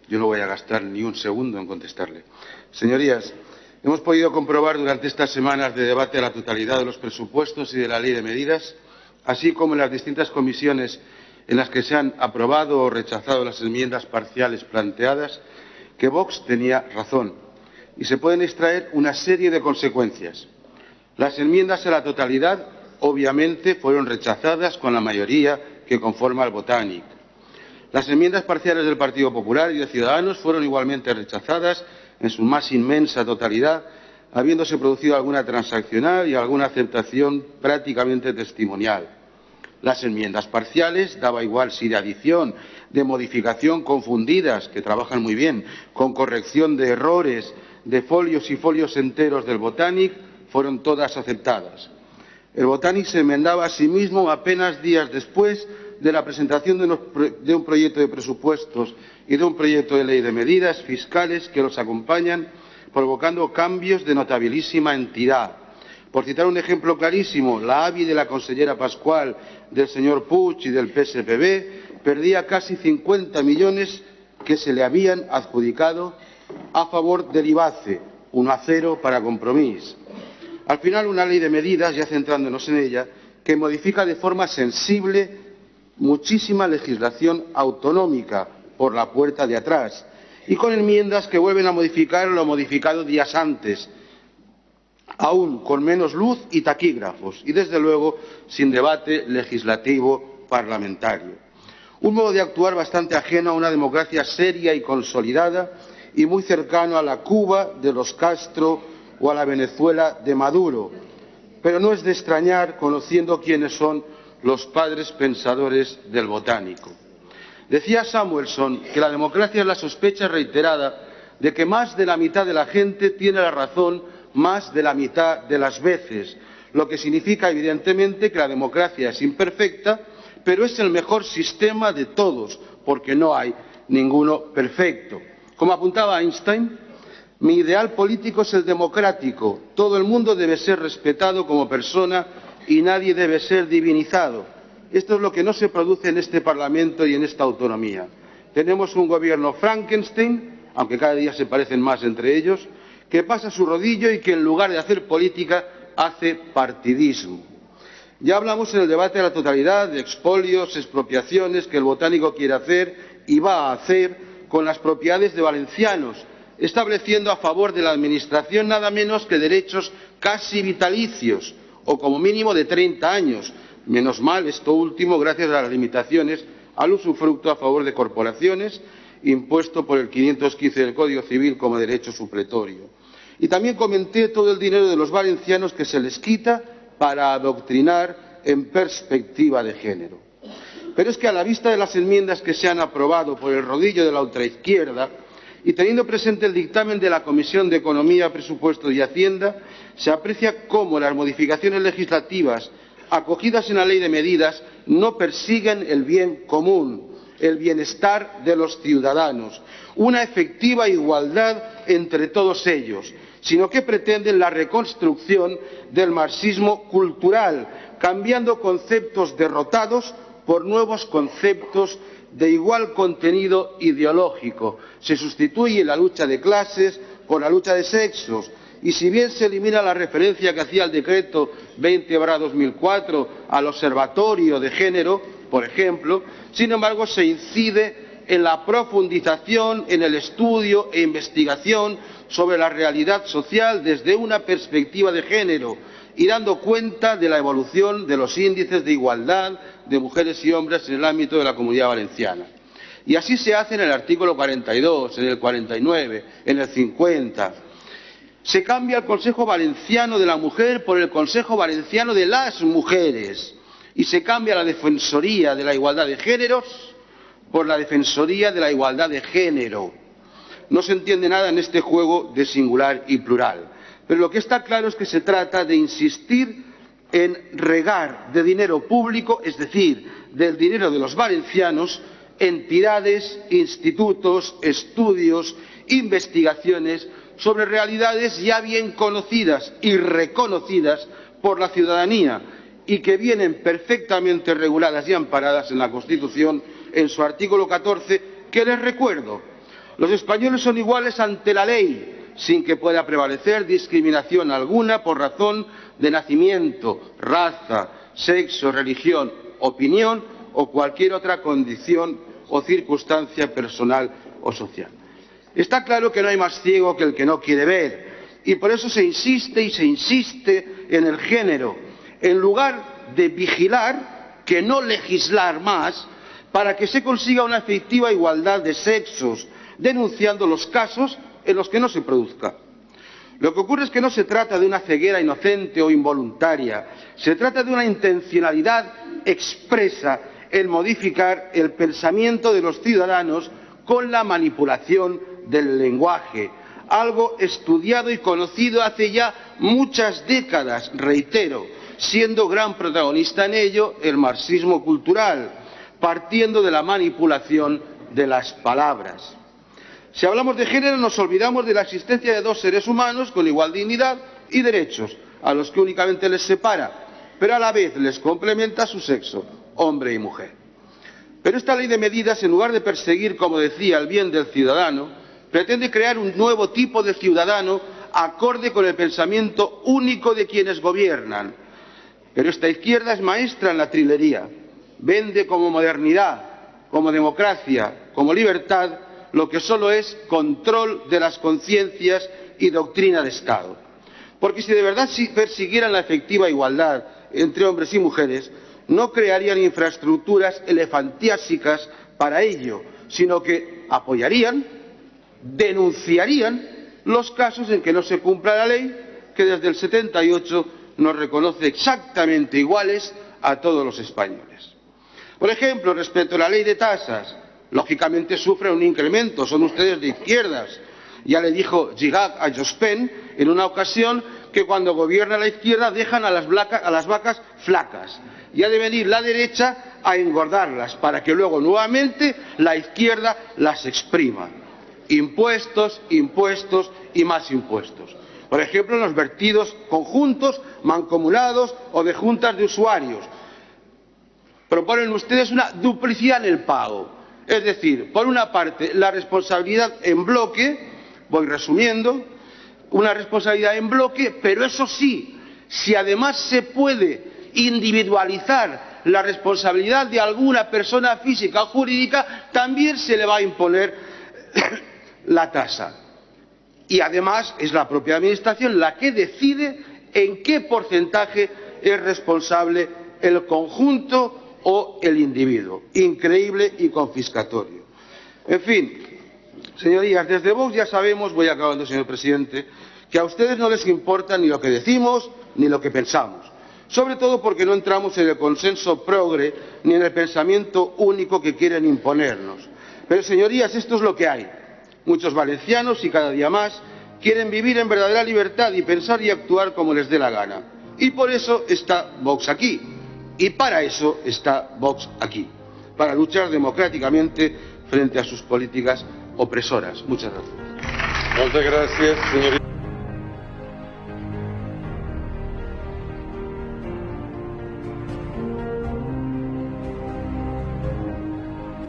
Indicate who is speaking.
Speaker 1: Yo no voy a gastar ni un segundo en contestarle. Señorías, hemos podido comprobar durante estas semanas de debate a la totalidad de los presupuestos y de la ley de medidas, así como en las distintas comisiones en las que se han aprobado o rechazado las enmiendas parciales planteadas, que Vox tenía razón y se pueden extraer una serie de consecuencias. Las enmiendas a la totalidad, obviamente, fueron rechazadas con la mayoría que conforma el Botanic. Las enmiendas parciales del Partido Popular y de Ciudadanos fueron igualmente rechazadas en su más inmensa totalidad, habiéndose producido alguna transaccional y alguna aceptación prácticamente testimonial. Las enmiendas parciales, daba igual si de adición, de modificación, confundidas, que trabajan muy bien, con corrección de errores, de folios y folios enteros del Botanic, fueron todas aceptadas. El Botanic se enmendaba a sí mismo apenas días después de la presentación de un proyecto de presupuestos y de un proyecto de ley de medidas fiscales que los acompañan, provocando cambios de notabilísima entidad. Por citar un ejemplo clarísimo, la ABI de la consellera Pascual, del señor Puig y del PSPB perdía casi 50 millones que se le habían adjudicado a favor del IBACE, 1-0 para Compromís. Al final, una ley de medidas, ya centrándonos en ella, que modifica de forma sensible muchísima legislación autonómica por la puerta de atrás y con enmiendas que vuelven a modificar lo modificado días antes, aún con menos luz y taquígrafos y, desde luego, sin debate legislativo parlamentario. Un modo de actuar bastante ajeno a una democracia seria y consolidada y muy cercano a la Cuba de los Castro o a la Venezuela de Maduro, pero no es de extrañar conociendo quiénes son los padres pensadores del Botánico. Decía Samuelson que la democracia es la sospecha reiterada de que más de la mitad de la gente tiene la razón más de la mitad de las veces, lo que significa evidentemente que la democracia es imperfecta, pero es el mejor sistema de todos, porque no hay ninguno perfecto. Como apuntaba Einstein, mi ideal político es el democrático, todo el mundo debe ser respetado como persona y nadie debe ser divinizado. Esto es lo que no se produce en este Parlamento y en esta autonomía. Tenemos un gobierno Frankenstein, aunque cada día se parecen más entre ellos, que pasa su rodillo y que en lugar de hacer política hace partidismo. Ya hablamos en el debate a la totalidad de expolios, expropiaciones que el Botánico quiere hacer y va a hacer con las propiedades de valencianos, estableciendo a favor de la Administración nada menos que derechos casi vitalicios o como mínimo de 30 años. Menos mal esto último gracias a las limitaciones al usufructo a favor de corporaciones impuesto por el 515 del Código Civil como derecho supletorio. Y también comenté todo el dinero de los valencianos que se les quita para adoctrinar en perspectiva de género. Pero es que a la vista de las enmiendas que se han aprobado por el rodillo de la ultraizquierda y teniendo presente el dictamen de la Comisión de Economía, Presupuestos y Hacienda, se aprecia cómo las modificaciones legislativas acogidas en la ley de medidas no persiguen el bien común, el bienestar de los ciudadanos, una efectiva igualdad entre todos ellos, sino que pretenden la reconstrucción del marxismo cultural, cambiando conceptos derrotados por nuevos conceptos de igual contenido ideológico. Se sustituye la lucha de clases por la lucha de sexos, y si bien se elimina la referencia que hacía el decreto 20/2004 al observatorio de género, por ejemplo, sin embargo se incide en la profundización, en el estudio e investigación sobre la realidad social desde una perspectiva de género y dando cuenta de la evolución de los índices de igualdad de mujeres y hombres en el ámbito de la Comunidad Valenciana. Y así se hace en el artículo 42, en el 49, en el 50. Se cambia el Consejo Valenciano de la Mujer por el Consejo Valenciano de las Mujeres y se cambia la Defensoría de la Igualdad de Géneros por la Defensoría de la Igualdad de Género. No se entiende nada en este juego de singular y plural, pero lo que está claro es que se trata de insistir en regar de dinero público, es decir, del dinero de los valencianos, entidades, institutos, estudios, investigaciones sobre realidades ya bien conocidas y reconocidas por la ciudadanía y que vienen perfectamente reguladas y amparadas en la Constitución en su artículo 14, que les recuerdo, Los españoles son iguales ante la ley, sin que pueda prevalecer discriminación alguna por razón de nacimiento, raza, sexo, religión, opinión o cualquier otra condición o circunstancia personal o social. Está claro que no hay más ciego que el que no quiere ver, y por eso se insiste y se insiste en el género, en lugar de vigilar, que no legislar más, para que se consiga una efectiva igualdad de sexos, denunciando los casos en los que no se produzca. Lo que ocurre es que no se trata de una ceguera inocente o involuntaria, se trata de una intencionalidad expresa en modificar el pensamiento de los ciudadanos con la manipulación del lenguaje, algo estudiado y conocido hace ya muchas décadas, reitero, siendo gran protagonista en ello el marxismo cultural, partiendo de la manipulación de las palabras. Si hablamos de género nos olvidamos de la existencia de dos seres humanos con igual dignidad y derechos, a los que únicamente les separa, pero a la vez les complementa su sexo, hombre y mujer. Pero esta ley de medidas, en lugar de perseguir, como decía, el bien del ciudadano, pretende crear un nuevo tipo de ciudadano acorde con el pensamiento único de quienes gobiernan. Pero esta izquierda es maestra en la trilería. Vende como modernidad, como democracia, como libertad, lo que solo es control de las conciencias y doctrina de Estado. Porque si de verdad persiguieran la efectiva igualdad entre hombres y mujeres, no crearían infraestructuras elefantiásicas para ello, sino que apoyarían, denunciarían los casos en que no se cumpla la ley que desde el 78 nos reconoce exactamente iguales a todos los españoles. Por ejemplo, respecto a la ley de tasas, lógicamente sufre un incremento, son ustedes de izquierdas. Ya le dijo Girac a Jospin en una ocasión que cuando gobierna la izquierda dejan a las vacas flacas y ha de venir la derecha a engordarlas para que luego nuevamente la izquierda las exprima. Impuestos, impuestos y más impuestos. Por ejemplo, en los vertidos conjuntos, mancomunados o de juntas de usuarios. Proponen ustedes una duplicidad en el pago. Es decir, por una parte, la responsabilidad en bloque, voy resumiendo, una responsabilidad en bloque, pero eso sí, si además se puede individualizar la responsabilidad de alguna persona física o jurídica, también se le va a imponer la tasa. Y además es la propia Administración la que decide en qué porcentaje es responsable el conjunto o el individuo. Increíble y confiscatorio. En fin, señorías, desde Vox ya sabemos, voy acabando señor presidente, que a ustedes no les importa ni lo que decimos ni lo que pensamos. Sobre todo porque no entramos en el consenso progre ni en el pensamiento único que quieren imponernos. Pero señorías, esto es lo que hay. Muchos valencianos, y cada día más, quieren vivir en verdadera libertad y pensar y actuar como les dé la gana. Y por eso está Vox aquí. Y para eso está Vox aquí. Para luchar democráticamente frente a sus políticas opresoras. Muchas gracias.
Speaker 2: Muchas gracias, señorita.